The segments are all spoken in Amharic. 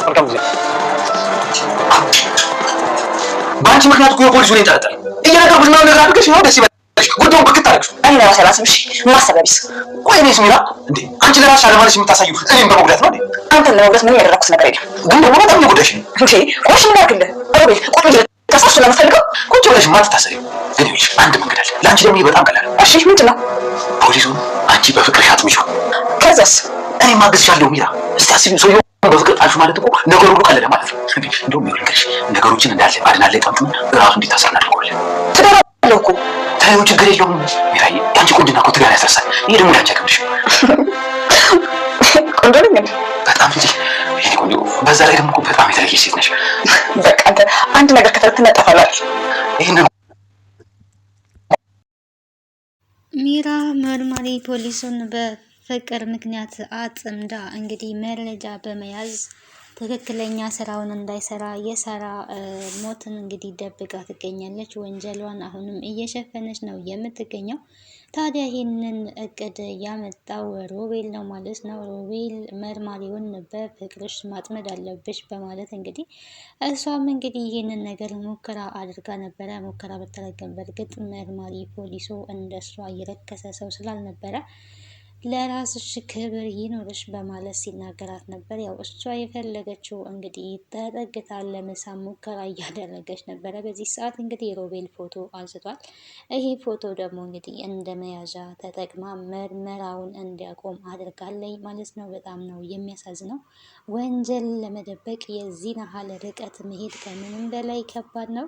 መልካም ጊዜ። በአንቺ ምክንያት እኮ የፖሊሱ ነው የጠረጠረኝ። እየነገርኩሽ ምናምን ነገር አድርገሽ ነው ደስ ይበልሽ። ጉዳዩን በክት አደረግሽው። እኔ ለራሴ አላስብሽ ማሰቢያ ቢስ። ቆይ እኔስ ሚራ እንዴ አንቺ ለራስሽ አለማለሽ የምታሳዩ እኔም በመጉዳት ነው እንዴ? አንተን ለመጉዳት ምንም ያደረኩት ነገር የለም። ግን ደግሞ በጣም እየጎዳሽ ነው እንዴ። ቆሽ ምን ያክልህ ሮቤል ቁጭ ብለህ ተሳስቶ ለምትፈልገው ቁጭ ብለሽ ማትታሰሪው። ግን ይኸውልሽ አንድ መንገድ አለ። ለአንቺ ደግሞ በጣም ቀላል። እሺ ምንድን ነው? ፖሊሱን አንቺ በፍቅርሽ አጥምጪው። ከዛስ? እኔ ማግዝሻለሁ ሚራ። እስቲ አስቢው። ሰውዬው በፍቅር ጣልሽው ማለት እኮ ነገሩ ሁሉ ቀለለ ማለት ነው። እንደውም ይኸውልሽ ነገሮችን እንዳለ ባድና ላይ ጠምጥም ራሱ እንዲታሰር እናድርገዋለን። ትዳራለሁ እኮ ታዩ ችግር የለውም ሚራዬ። የአንቺ ቁንጅና እኮ ትዳር ያስረሳል። ይሄ ደግሞ ላንቺ አይከብድሽም። ቆንጆ ነኝ በጣም እንጂ ይሄ ቆንጆ። በዛ ላይ ደግሞ በጣም የተለየሽ ሴት ነሽ። በቃ አንተ አንድ ነገር ከተረተነ ጠፋላችሁ። ይሄንን ሚራ መርማሪ ፖሊሱን በፍቅር ምክንያት አጥምዳ እንግዲህ መረጃ በመያዝ ትክክለኛ ስራውን እንዳይሰራ የሳራ ሞትን እንግዲህ ደብቃ ትገኛለች። ወንጀሏን አሁንም እየሸፈነች ነው የምትገኘው። ታዲያ ይህንን እቅድ ያመጣው ሮቤል ነው ማለት ነው። ሮቤል መርማሪውን በፍቅርሽ ማጥመድ አለብሽ በማለት እንግዲህ እሷም እንግዲህ ይህንን ነገር ሙከራ አድርጋ ነበረ። ሙከራ በተደረገም በእርግጥ መርማሪ ፖሊሱ እንደሷ የረከሰ ሰው ስላልነበረ ለራስሽ ክብር ይኖርሽ በማለት ሲናገራት ነበር። ያው እሷ የፈለገችው እንግዲህ ተጠግታ ለመሳም ሙከራ እያደረገች ነበረ። በዚህ ሰዓት እንግዲህ ሮቤል ፎቶ አንስቷል። ይሄ ፎቶ ደግሞ እንግዲህ እንደ መያዣ ተጠቅማ ምርመራውን እንዲያቆም አድርጋለች ማለት ነው። በጣም ነው የሚያሳዝነው። ወንጀል ለመደበቅ የዚህን ያህል ርቀት መሄድ ከምንም በላይ ከባድ ነው።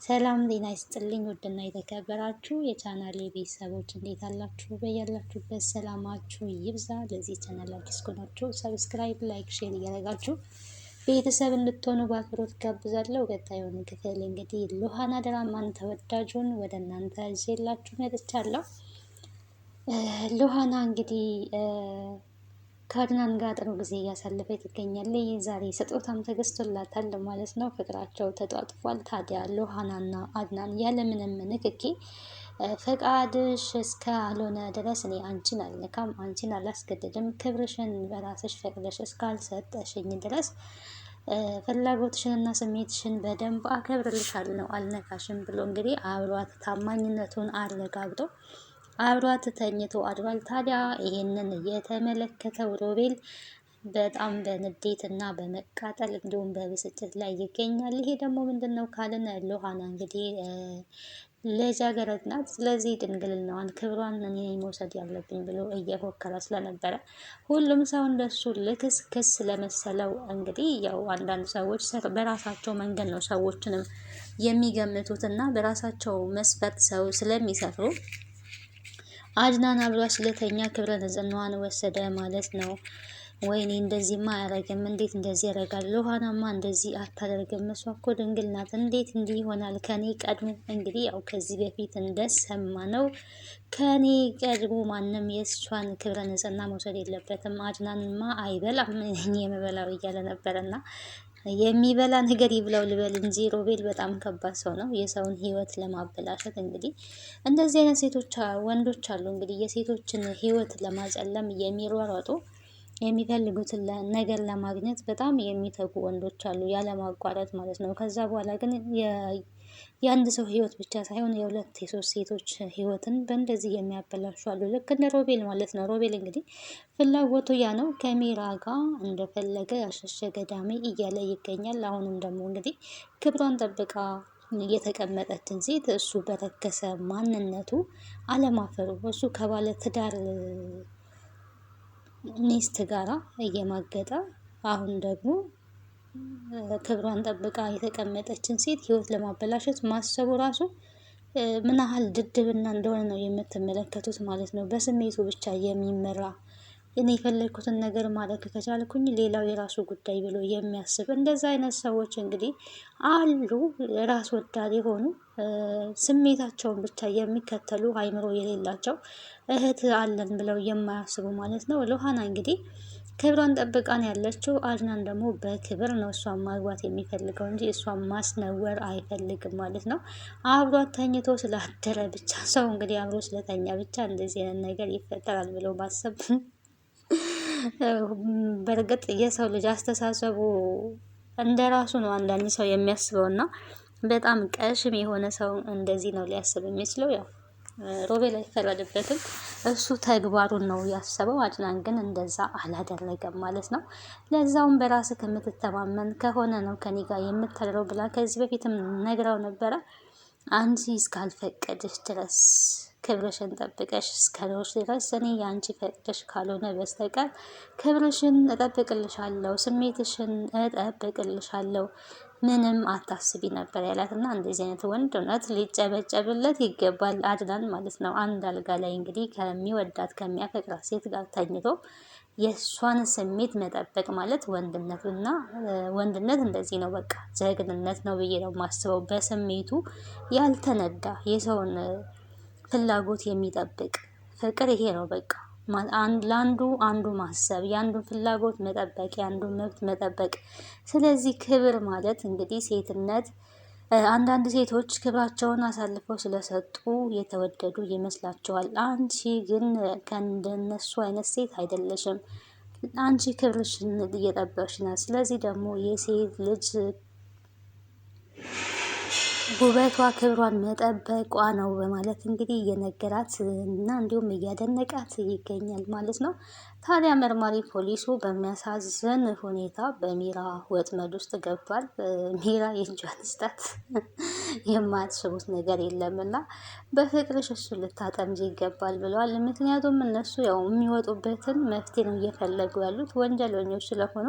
ሰላም ጤና ይስጥልኝ። ውድና የተከበራችሁ የቻናሌ ቤተሰቦች እንዴት አላችሁ? በያላችሁበት ሰላማችሁ ይብዛ። ለዚህ ቻናል አዲስ ከሆናችሁ ሰብስክራይብ፣ ላይክ፣ ሼር እያደረጋችሁ ቤተሰብ እንድትሆኑ በአክብሮት ጋብዛለሁ። ቀጣዩን ክፍል እንግዲህ ሉሃና ድራማን ተወዳጁን ወደ እናንተ ይዤላችሁ መጥቻለሁ። ሉሃና እንግዲህ ከአድናን ጋር ጥሩ ጊዜ እያሳለፈ ትገኛለች። ዛሬ ስጦታም ተገዝቶላታል ማለት ነው። ፍቅራቸው ተጧጥፏል። ታዲያ ሉሃናና አድናን ያለምንም ንክኪ ፈቃድሽ እስካልሆነ ድረስ እኔ አንቺን አልነካም፣ አንቺን አላስገድድም፣ ክብርሽን በራስሽ ፈቅደሽ እስካልሰጠሽኝ ድረስ ፍላጎትሽንና ስሜትሽን በደንብ አከብርልሻለሁ፣ አልነካሽም ብሎ እንግዲህ አብሯት ታማኝነቱን አረጋግጦ አብሯት ተኝቶ አድሯል። ታዲያ ይሄንን የተመለከተው ሮቤል በጣም በንዴት እና በመቃጠል እንዲሁም በብስጭት ላይ ይገኛል። ይሄ ደግሞ ምንድን ነው ካልን ሉሃና እንግዲህ ልጃገረድ ናት። ስለዚህ ድንግልናዋን ክብሯን እኔ መውሰድ ያለብኝ ብሎ እየፎከረ ስለነበረ ሁሉም ሰው እንደሱ ልክስክስ ስለመሰለው እንግዲህ ያው አንዳንድ ሰዎች በራሳቸው መንገድ ነው ሰዎችንም የሚገምቱት እና በራሳቸው መስፈርት ሰው ስለሚሰፍሩ አድናን አብሯ ስለተኛ ክብረ ንጽህናዋን ወሰደ ማለት ነው። ወይኔ እንደዚህማ አያረግም፣ እንዴት እንደዚህ ያደርጋል? ሉሃናማ እንደዚህ አታደርግም፣ እሷ እኮ ድንግል ናት፣ እንዴት እንዲህ ይሆናል? ከኔ ቀድሞ እንግዲህ ያው ከዚህ በፊት እንደሰማ ነው ከኔ ቀድሞ ማንም የእሷን ክብረ ንጽህና መውሰድ የለበትም፣ አድናንማ አይበላም እኔ የምበላው እያለ ነበረና የሚበላ ነገር ይብላው ልበል እንጂ ሮቤል በጣም ከባድ ሰው ነው። የሰውን ሕይወት ለማበላሸት እንግዲህ እንደዚህ አይነት ሴቶች ወንዶች አሉ እንግዲህ የሴቶችን ሕይወት ለማጨለም የሚሯሯጡ የሚፈልጉትን ነገር ለማግኘት በጣም የሚተጉ ወንዶች አሉ ያለማቋረጥ ማለት ነው። ከዛ በኋላ ግን የአንድ ሰው ህይወት ብቻ ሳይሆን የሁለት የሶስት ሴቶች ህይወትን በእንደዚህ የሚያበላሹ አሉ። ልክ እንደ ሮቤል ማለት ነው። ሮቤል እንግዲህ ፍላጎቱ ያ ነው። ከሚራ ጋር እንደፈለገ ያሸሸ ገዳሜ እያለ ይገኛል። አሁንም ደግሞ እንግዲህ ክብሯን ጠብቃ የተቀመጠችን ሴት እሱ በረከሰ ማንነቱ አለማፈሩ እሱ ከባለ ትዳር ሚስት ጋራ እየማገጠ አሁን ደግሞ ክብሯን ጠብቃ የተቀመጠችን ሴት ህይወት ለማበላሸት ማሰቡ ራሱ ምን ያህል ድድብና እንደሆነ ነው የምትመለከቱት ማለት ነው። በስሜቱ ብቻ የሚመራ እኔ የፈለግኩትን ነገር ማድረግ ከቻልኩኝ ሌላው የራሱ ጉዳይ ብሎ የሚያስብ እንደዛ አይነት ሰዎች እንግዲህ አሉ። ራስ ወዳድ የሆኑ ስሜታቸውን ብቻ የሚከተሉ አይምሮ የሌላቸው እህት አለን ብለው የማያስቡ ማለት ነው። ሉሃና እንግዲህ ክብሯን ጠብቃን ያለችው አድናን ደግሞ በክብር ነው እሷን ማግባት የሚፈልገው እንጂ እሷን ማስነወር አይፈልግም ማለት ነው። አብሯት ተኝቶ ስላደረ ብቻ ሰው እንግዲህ አብሮ ስለተኛ ብቻ እንደዚህ አይነት ነገር ይፈጠራል ብሎ ማሰብ በእርግጥ የሰው ልጅ አስተሳሰቡ እንደ ራሱ ነው አንዳንድ ሰው የሚያስበው እና በጣም ቀሽም የሆነ ሰው እንደዚህ ነው ሊያስብ የሚችለው። ያው ሮቤል አይፈረድበትም፣ እሱ ተግባሩን ነው ያሰበው። አድናን ግን እንደዛ አላደረገም ማለት ነው። ለዛውም በራስ ከምትተማመን ከሆነ ነው ከኔ ጋር የምታድረው ብላ ከዚህ በፊትም ነግራው ነበረ። አንቺ እስካልፈቀድሽ ድረስ ክብርሽን ጠብቀሽ እስከኖርሽ ድረስ እኔ የአንቺ ፈቅደሽ ካልሆነ በስተቀር ክብርሽን እጠብቅልሻለሁ፣ ስሜትሽን እጠብቅልሻለሁ፣ ምንም አታስቢ ነበር ያላት እና እንደዚህ አይነት ወንድ እውነት ሊጨበጨብለት ይገባል። አድናን ማለት ነው። አንድ አልጋ ላይ እንግዲህ ከሚወዳት ከሚያፈቅራት ሴት ጋር ተኝቶ የእሷን ስሜት መጠበቅ ማለት ወንድነት እና ወንድነት እንደዚህ ነው። በቃ ጀግንነት ነው ብዬ ነው የማስበው። በስሜቱ ያልተነዳ የሰውን ፍላጎት የሚጠብቅ ፍቅር ይሄ ነው። በቃ ለአንዱ አንዱ ማሰብ፣ የአንዱን ፍላጎት መጠበቅ፣ የአንዱን መብት መጠበቅ። ስለዚህ ክብር ማለት እንግዲህ ሴትነት አንዳንድ ሴቶች ክብራቸውን አሳልፈው ስለሰጡ የተወደዱ ይመስላቸዋል። አንቺ ግን ከእንደነሱ አይነት ሴት አይደለሽም። አንቺ ክብርሽን እየጠበቅሽ ናት። ስለዚህ ደግሞ የሴት ልጅ ውበቷ ክብሯን መጠበቋ ነው በማለት እንግዲህ እየነገራት እና እንዲሁም እያደነቃት ይገኛል ማለት ነው። ታዲያ መርማሪ ፖሊሱ በሚያሳዝን ሁኔታ በሚራ ወጥመድ ውስጥ ገብቷል። ሚራ የእጇን ስጣት የማትስቡት ነገር የለምና በፍቅርሽ እሱ ልታጠምጂ ይገባል ብለዋል። ምክንያቱም እነሱ ያው የሚወጡበትን መፍትሄ ነው እየፈለጉ ያሉት ወንጀለኞች ስለሆኑ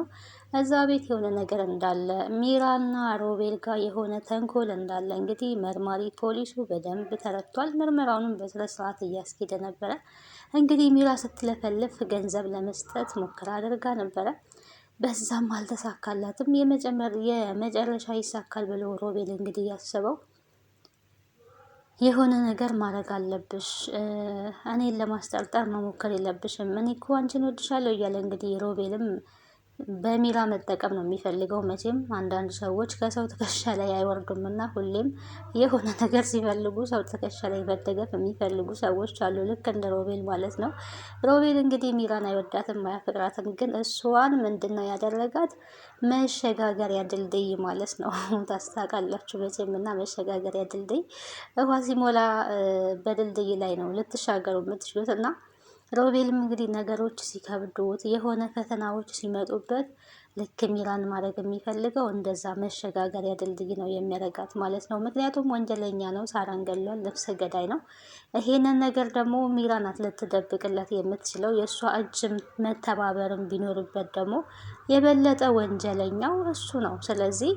እዛ ቤት የሆነ ነገር እንዳለ ሚራና ሮቤል ጋር የሆነ ተንኮል እንዳለ እንግዲህ መርማሪ ፖሊሱ በደንብ ተረድቷል። ምርመራውንም በስነ ስርዓት እያስኬደ ነበረ። እንግዲህ ሚራ ስትለፈልፍ ገንዘብ ለመስጠት ሙከራ አድርጋ ነበረ። በዛም አልተሳካላትም። የመጨረሻ ይሳካል ብሎ ሮቤል እንግዲህ ያሰበው የሆነ ነገር ማድረግ አለብሽ፣ እኔን ለማስጠርጠር መሞከር የለብሽም፣ እኔ እኮ አንቺን ወድሻለሁ እያለ እንግዲህ ሮቤልም በሚራ መጠቀም ነው የሚፈልገው። መቼም አንዳንድ ሰዎች ከሰው ትከሻ ላይ አይወርዱም እና ሁሌም የሆነ ነገር ሲፈልጉ ሰው ትከሻ ላይ መደገፍ የሚፈልጉ ሰዎች አሉ። ልክ እንደ ሮቤል ማለት ነው። ሮቤል እንግዲህ ሚራን አይወዳትም፣ አያፈቅራትም። ግን እሷን ምንድን ነው ያደረጋት? መሸጋገሪያ ድልድይ ማለት ነው። ታስታውቃላችሁ መቼም እና መሸጋገሪያ ድልድይ ውሃ ሲሞላ በድልድይ ላይ ነው ልትሻገሩ የምትችሉት እና ሮቤልም እንግዲህ ነገሮች ሲከብዱት የሆነ ፈተናዎች ሲመጡበት ልክ ሚራን ማድረግ የሚፈልገው እንደዛ መሸጋገሪያ ድልድይ ነው የሚያደርጋት ማለት ነው። ምክንያቱም ወንጀለኛ ነው፣ ሳራን ገሏል፣ ነፍሰ ገዳይ ነው። ይሄንን ነገር ደግሞ ሚራ ናት ልትደብቅለት የምትችለው። የእሷ እጅም መተባበርም ቢኖርበት ደግሞ የበለጠ ወንጀለኛው እሱ ነው። ስለዚህ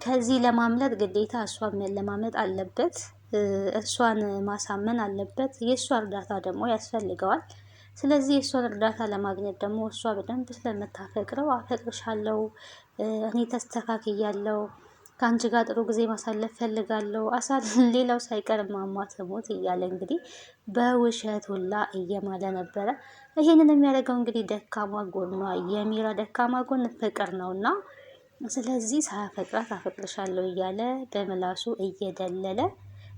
ከዚህ ለማምለጥ ግዴታ እሷን መለማመጥ አለበት። እሷን ማሳመን አለበት። የእሷ እርዳታ ደግሞ ያስፈልገዋል። ስለዚህ የእሷን እርዳታ ለማግኘት ደግሞ እሷ በደንብ ስለምታፈቅረው አፈቅርሻለሁ፣ እኔ ተስተካክያለሁ፣ ከአንቺ ጋር ጥሩ ጊዜ ማሳለፍ ፈልጋለሁ፣ ሌላው ሳይቀር ማማ ትሞት እያለ እንግዲህ በውሸት ሁላ እየማለ ነበረ። ይሄንን የሚያደርገው እንግዲህ ደካማ ጎኗ የሚራ ደካማ ጎን ፍቅር ነውና ስለዚህ ሳያፈቅራት አፈቅርሻለሁ እያለ በምላሱ እየደለለ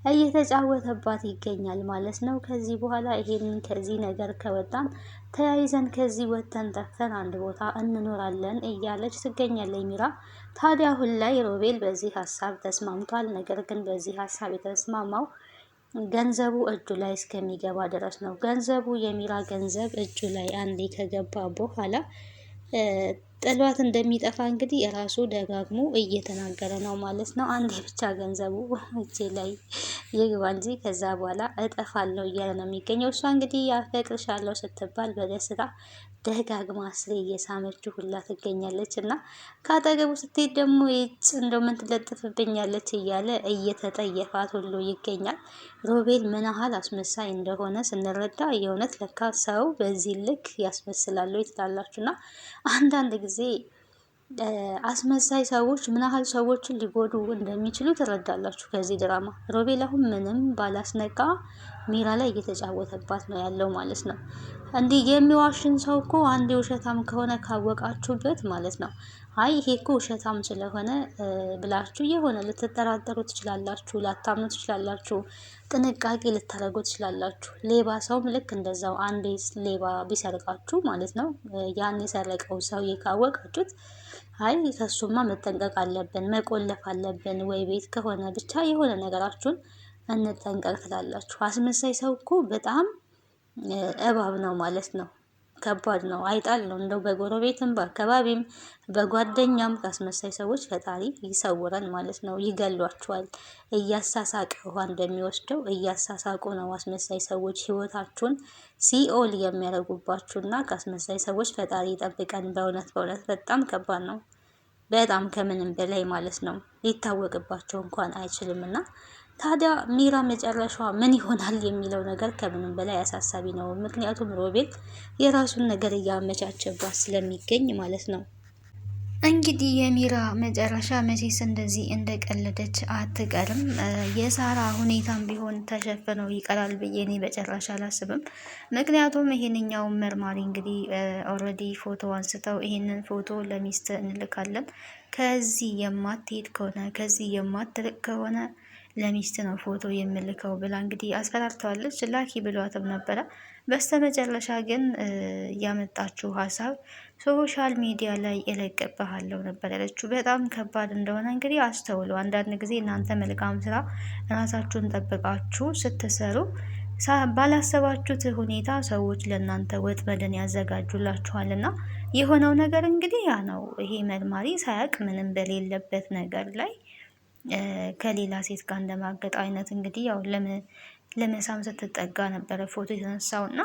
እየተጫወተባት ይገኛል ማለት ነው። ከዚህ በኋላ ከዚህ ነገር ከወጣን ተያይዘን ከዚህ ወጥተን ጠፍተን አንድ ቦታ እንኖራለን እያለች ትገኛለች ሚራ። ታዲያ አሁን ላይ ሮቤል በዚህ ሀሳብ ተስማምቷል። ነገር ግን በዚህ ሀሳብ የተስማማው ገንዘቡ እጁ ላይ እስከሚገባ ድረስ ነው። ገንዘቡ የሚራ ገንዘብ እጁ ላይ አንዴ ከገባ በኋላ ጥሏት እንደሚጠፋ እንግዲህ ራሱ ደጋግሞ እየተናገረ ነው ማለት ነው። አንዴ ብቻ ገንዘቡ እጄ ላይ ይግባ እንጂ ከዛ በኋላ እጠፋለሁ እያለ ነው የሚገኘው። እሷ እንግዲህ ያፈቅርሻለሁ ስትባል በደስታ ደጋግማ አስሬ እየሳመችው ሁላ ትገኛለች እና ከአጠገቡ ስትሄድ ደግሞ እንደው ምን ትለጥፍብኛለች እያለ እየተጠየፋት ሁሉ ይገኛል። ሮቤል ምን ያህል አስመሳይ እንደሆነ ስንረዳ የእውነት ለካ ሰው በዚህ ልክ ያስመስላሉ ትላላችሁና አንዳንድ ጊዜ አስመሳይ ሰዎች ምን ያህል ሰዎችን ሊጎዱ እንደሚችሉ ትረዳላችሁ ከዚህ ድራማ። ሮቤል አሁን ምንም ባላስነቃ ሚራ ላይ እየተጫወተባት ነው ያለው ማለት ነው። እንዲህ የሚዋሽን ሰው እኮ አንድ ውሸታም ከሆነ ካወቃችሁበት ማለት ነው አይ ይሄ እኮ ውሸታም ስለሆነ ብላችሁ የሆነ ልትጠራጠሩ ትችላላችሁ፣ ላታምኑ ትችላላችሁ፣ ጥንቃቄ ልታደርጉ ትችላላችሁ። ሌባ ሰውም ልክ እንደዛው አንዴ ሌባ ቢሰርቃችሁ ማለት ነው ያን የሰረቀው ሰው ካወቃችሁት አይ ከሱማ መጠንቀቅ አለብን፣ መቆለፍ አለብን ወይ ቤት ከሆነ ብቻ የሆነ ነገራችሁን እንጠንቀቅ ትላላችሁ። አስመሳይ ሰው እኮ በጣም እባብ ነው ማለት ነው። ከባድ ነው፣ አይጣል ነው። እንደው በጎረቤትም በአካባቢም በጓደኛም ከአስመሳይ ሰዎች ፈጣሪ ይሰውረን ማለት ነው። ይገሏችኋል። እያሳሳቀ ውሃ እንደሚወስደው እያሳሳቁ ነው አስመሳይ ሰዎች ህይወታችሁን ሲኦል የሚያደርጉባችሁና ከአስመሳይ ሰዎች ፈጣሪ ይጠብቀን። በእውነት በእውነት በጣም ከባድ ነው። በጣም ከምንም በላይ ማለት ነው። ሊታወቅባቸው እንኳን አይችልም እና ታዲያ ሚራ መጨረሻዋ ምን ይሆናል የሚለው ነገር ከምንም በላይ አሳሳቢ ነው። ምክንያቱም ሮቤል የራሱን ነገር እያመቻቸባት ስለሚገኝ ማለት ነው። እንግዲህ የሚራ መጨረሻ መቼስ እንደዚህ እንደቀለደች አትቀርም። የሳራ ሁኔታም ቢሆን ተሸፍነው ይቀራል ብዬ እኔ በጨረሻ አላስብም። ምክንያቱም ይህንኛውን መርማሪ እንግዲህ ኦልሬዲ ፎቶ አንስተው ይህንን ፎቶ ለሚስት እንልካለን፣ ከዚህ የማትሄድ ከሆነ ከዚህ የማትርቅ ከሆነ ለሚስት ነው ፎቶ የምልከው ብላ እንግዲህ አስፈራርተዋለች። ላኪ ብሏትም ነበረ። በስተመጨረሻ ግን ያመጣችው ሀሳብ ሶሻል ሚዲያ ላይ እለቅብሃለሁ ነበር ያለችው። በጣም ከባድ እንደሆነ እንግዲህ አስተውሉ። አንዳንድ ጊዜ እናንተ መልካም ስራ ራሳችሁን ጠብቃችሁ ስትሰሩ ባላሰባችሁት ሁኔታ ሰዎች ለእናንተ ወጥመድን ያዘጋጁላችኋል እና የሆነው ነገር እንግዲህ ያ ነው። ይሄ መርማሪ ሳያውቅ ምንም በሌለበት ነገር ላይ ከሌላ ሴት ጋር እንደማገጥ አይነት እንግዲህ ያው ለመሳም ስትጠጋ ነበረ ፎቶ የተነሳው እና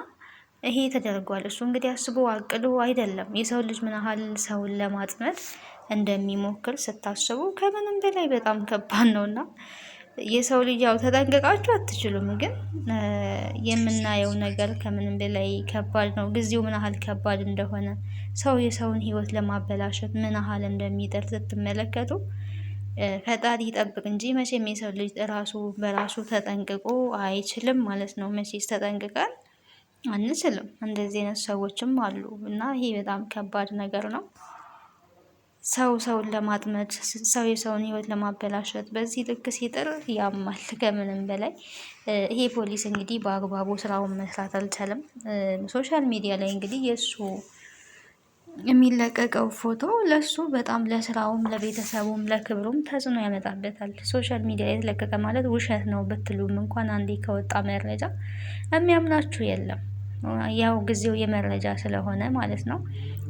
ይሄ ተደርጓል። እሱ እንግዲህ አስቦ አቅዶ አይደለም። የሰው ልጅ ምን ያህል ሰውን ለማጥመድ እንደሚሞክር ስታስቡ ከምንም በላይ በጣም ከባድ ነውና የሰው ልጅ ያው ተጠንቀቃችሁ አትችሉም፣ ግን የምናየው ነገር ከምንም በላይ ከባድ ነው። ጊዜው ምን ያህል ከባድ እንደሆነ ሰው የሰውን ሕይወት ለማበላሸት ምን ያህል እንደሚጥር ስትመለከቱ ፈጣሪ ይጠብቅ እንጂ መቼም የሰው ልጅ ራሱ በራሱ ተጠንቅቆ አይችልም ማለት ነው። መቼስ ተጠንቅቀን አንችልም። እንደዚህ አይነት ሰዎችም አሉ እና ይሄ በጣም ከባድ ነገር ነው። ሰው ሰውን ለማጥመድ ሰው የሰውን ህይወት ለማበላሸት በዚህ ልክ ሲጥር ያማል ከምንም በላይ። ይሄ ፖሊስ እንግዲህ በአግባቡ ስራውን መስራት አልቻለም። ሶሻል ሚዲያ ላይ እንግዲህ የእሱ የሚለቀቀው ፎቶ ለሱ በጣም ለስራውም ለቤተሰቡም ለክብሩም ተጽዕኖ ያመጣበታል። ሶሻል ሚዲያ የተለቀቀ ማለት ውሸት ነው ብትሉም እንኳን አንዴ ከወጣ መረጃ የሚያምናችሁ የለም። ያው ጊዜው የመረጃ ስለሆነ ማለት ነው።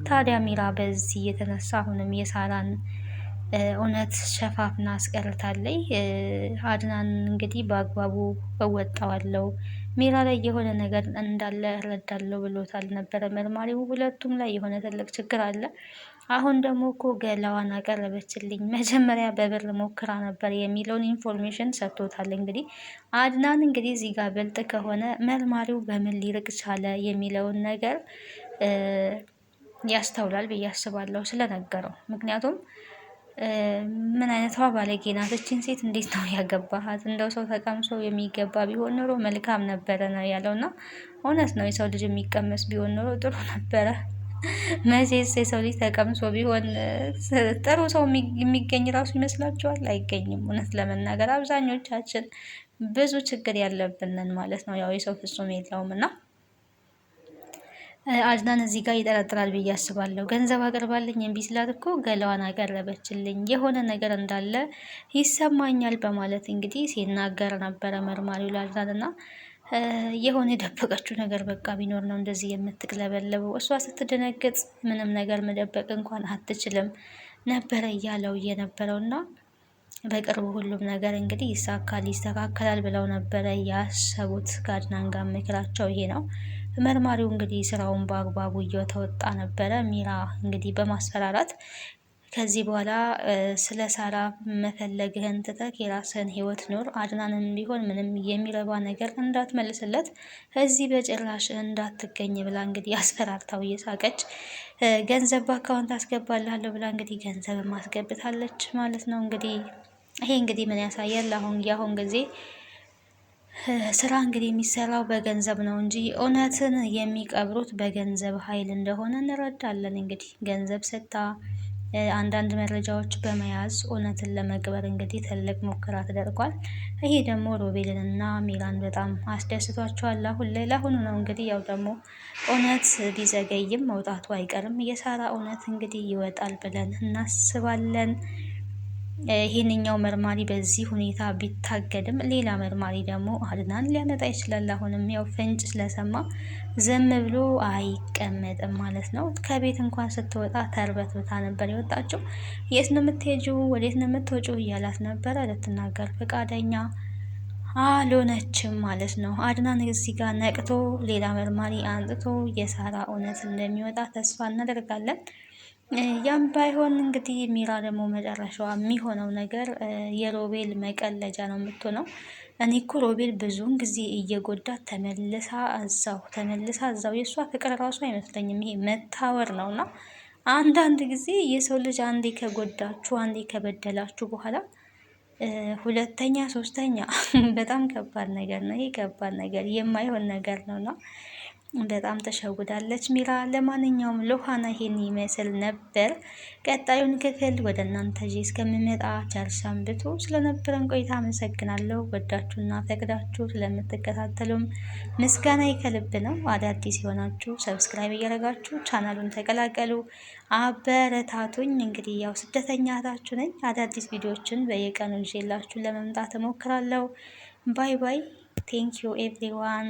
ታዲያ ሚራ በዚህ የተነሳ አሁንም የሳራን እውነት ሸፋፍና አስቀርታለይ። አድናን እንግዲህ በአግባቡ እወጣዋለሁ፣ ሚራ ላይ የሆነ ነገር እንዳለ እረዳለሁ ብሎታል ነበረ መርማሪው። ሁለቱም ላይ የሆነ ትልቅ ችግር አለ። አሁን ደግሞ እኮ ገላዋን አቀረበችልኝ፣ መጀመሪያ በብር ሞክራ ነበር የሚለውን ኢንፎርሜሽን ሰጥቶታል። እንግዲህ አድናን እንግዲህ እዚህ ጋር በልጥ ከሆነ መርማሪው በምን ሊርቅ ቻለ የሚለውን ነገር ያስተውላል ብዬ አስባለሁ ስለነገረው። ምክንያቱም ምን አይነቷ ባለጌ ናት! እችን ሴት እንዴት ነው ያገባሃት? እንደው ሰው ተቀምሶ የሚገባ ቢሆን ኖሮ መልካም ነበረ ነው ያለው። እና እውነት ነው፣ የሰው ልጅ የሚቀመስ ቢሆን ኖሮ ጥሩ ነበረ። መቼስ የሰው ልጅ ተቀምሶ ቢሆን ጥሩ ሰው የሚገኝ ራሱ ይመስላችኋል? አይገኝም። እውነት ለመናገር አብዛኞቻችን ብዙ ችግር ያለብንን ማለት ነው። ያው የሰው ፍጹም የለውም እና አድናን እዚህ ጋር ይጠረጥራል ብዬ አስባለሁ። ገንዘብ አቅርባልኝ እምቢ ስላት እኮ ገላዋን አቀረበችልኝ፣ የሆነ ነገር እንዳለ ይሰማኛል በማለት እንግዲህ ሲናገር ነበረ መርማሪው ለአድናን። እና የሆነ የደበቀችው ነገር በቃ ቢኖር ነው እንደዚህ የምትቅለበለበው። እሷ ስትደነግጥ ምንም ነገር መደበቅ እንኳን አትችልም ነበረ እያለው እየነበረው እና በቅርቡ ሁሉም ነገር እንግዲህ ይሳካል ይስተካከላል ብለው ነበረ ያሰቡት። ከአድናን ጋር ምክራቸው ይሄ ነው። መርማሪው እንግዲህ ስራውን በአግባቡ እየተወጣ ነበረ። ሚራ እንግዲህ በማስፈራራት ከዚህ በኋላ ስለ ሳራ መፈለግህን ትተህ የራስህን ህይወት ኑር፣ አድናንም ቢሆን ምንም የሚረባ ነገር እንዳትመልስለት፣ እዚህ በጭራሽ እንዳትገኝ ብላ እንግዲህ አስፈራርታው እየሳቀች ገንዘብ በአካውንት አስገባልሃለሁ ብላ እንግዲህ ገንዘብ ማስገብታለች ማለት ነው። እንግዲህ ይሄ እንግዲህ ምን ያሳያል? የአሁን ጊዜ ስራ እንግዲህ የሚሰራው በገንዘብ ነው እንጂ እውነትን የሚቀብሩት በገንዘብ ኃይል እንደሆነ እንረዳለን። እንግዲህ ገንዘብ ሰጥታ አንዳንድ መረጃዎች በመያዝ እውነትን ለመቅበር እንግዲህ ትልቅ ሙከራ ተደርጓል። ይሄ ደግሞ ሮቤልንና ሚራን በጣም አስደስቷቸዋል። አሁን ላይ ለአሁኑ ነው እንግዲህ ያው ደግሞ እውነት ቢዘገይም መውጣቱ አይቀርም። የሳራ እውነት እንግዲህ ይወጣል ብለን እናስባለን። ይህንኛው መርማሪ በዚህ ሁኔታ ቢታገድም ሌላ መርማሪ ደግሞ አድናን ሊያመጣ ይችላል። አሁንም ያው ፍንጭ ስለሰማ ዝም ብሎ አይቀመጥም ማለት ነው። ከቤት እንኳን ስትወጣ ተርበትብታ ነበር የወጣችው። የት ነው የምትሄጂው? ወዴት ነው የምትወጪው? እያላት ነበረ። ልትናገር ፈቃደኛ አልሆነችም ማለት ነው። አድናን እዚህ ጋር ነቅቶ ሌላ መርማሪ አንጥቶ የሳራ እውነት እንደሚወጣ ተስፋ እናደርጋለን። ያም ባይሆን እንግዲህ ሚራ ደግሞ መጨረሻዋ የሚሆነው ነገር የሮቤል መቀለጃ ነው የምትሆነው። እኔ እኮ ሮቤል ብዙውን ጊዜ እየጎዳት ተመልሳ እዛው የእሷ ፍቅር ራሱ አይመስለኝም፣ ይሄ መታወር ነው። እና አንዳንድ ጊዜ የሰው ልጅ አንዴ ከጎዳችሁ አንዴ ከበደላችሁ በኋላ ሁለተኛ ሶስተኛ በጣም ከባድ ነገር ነው። ይሄ ከባድ ነገር የማይሆን ነገር ነው እና በጣም ተሸውዳለች ሚራ። ለማንኛውም ሎሃና ይሄን ይመስል ነበር። ቀጣዩን ክፍል ወደ እናንተ ይዤ እስከምመጣ ቸር ሰንብቱ። ስለነበረን ቆይታ አመሰግናለሁ። ወዳችሁና ፈቅዳችሁ ስለምትከታተሉም ምስጋና ከልብ ነው። አዳዲስ የሆናችሁ ሰብስክራይብ እያደረጋችሁ ቻናሉን ተቀላቀሉ፣ አበረታቱኝ። እንግዲህ ያው ስደተኛ እህታችሁ ነኝ። አዳዲስ ቪዲዮዎችን በየቀኑ ይዤላችሁ ለመምጣት እሞክራለሁ። ባይ ባይ። ቴንክ ዩ ኤቭሪዋን።